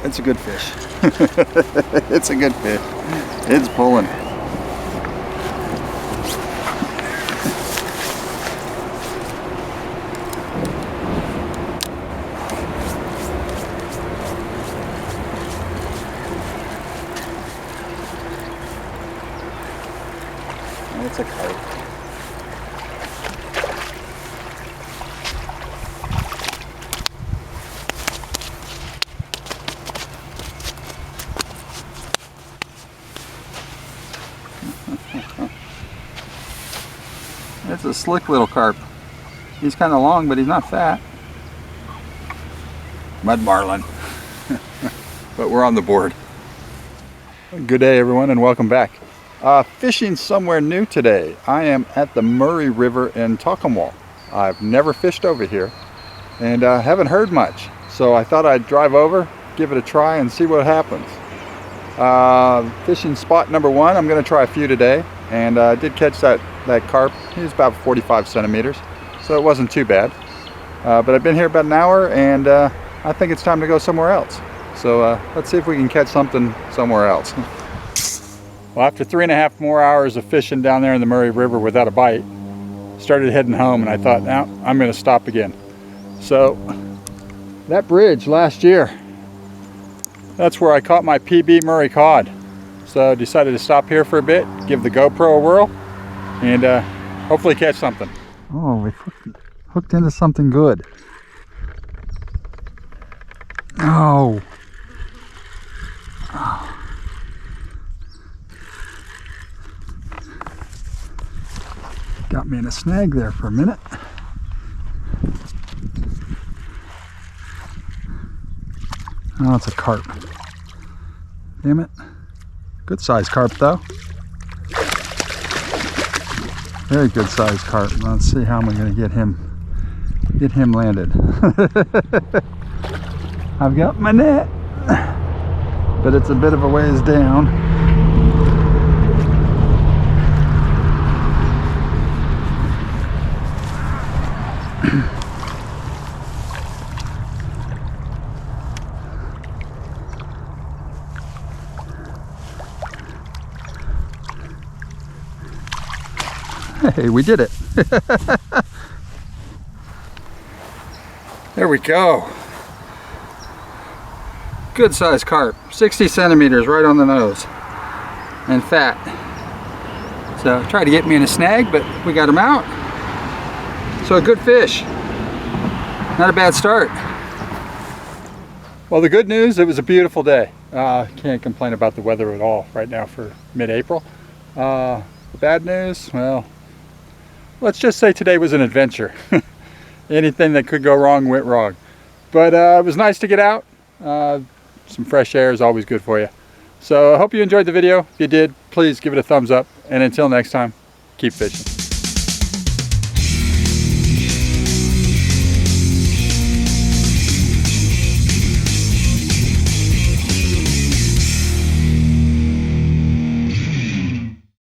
It's a good fish. It's a good fish. It's pulling. It's a carp. It's a slick little carp. He's kind of long, but he's not fat. Mud marlin. But we're on the board. Good day, everyone, and welcome back. Fishing somewhere new today. I am at the Murray River in Tocumwal. I've never fished over here and haven't heard much. So I thought I'd drive over, give it a try, and see what happens. Fishing spot number one. I'm going to try a few today. And I did catch that carp. He was about 45 centimeters, so it wasn't too bad. But I've been here about an hour, and I think it's time to go somewhere else. So let's see if we can catch something somewhere else. Well, after 3.5 more hours of fishing down there in the Murray River without a bite, started heading home, and I thought, now I'm going to stop again. So that bridge last year, that's where I caught my PB Murray cod. So I decided to stop here for a bit, give the GoPro a whirl, and hopefully catch something. Oh, we hooked into something good. Oh. Got me in a snag there for a minute. Oh, it's a carp. Damn it. Good sized carp though. Very good sized carp. Let's see how I'm going to get him landed. I've got my net, but it's a bit of a ways down. Hey, we did it. There we go. Good sized carp, 60 centimeters right on the nose, and fat. So tried to get me in a snag, but we got him out. So a good fish. Not a bad start. Well, the good news, it was a beautiful day. Can't complain about the weather at all right now for mid-April. The bad news, well, let's just say today was an adventure. Anything that could go wrong went wrong. But it was nice to get out. Some fresh air is always good for you. So I hope you enjoyed the video. If you did, please give it a thumbs up. And until next time, keep fishing.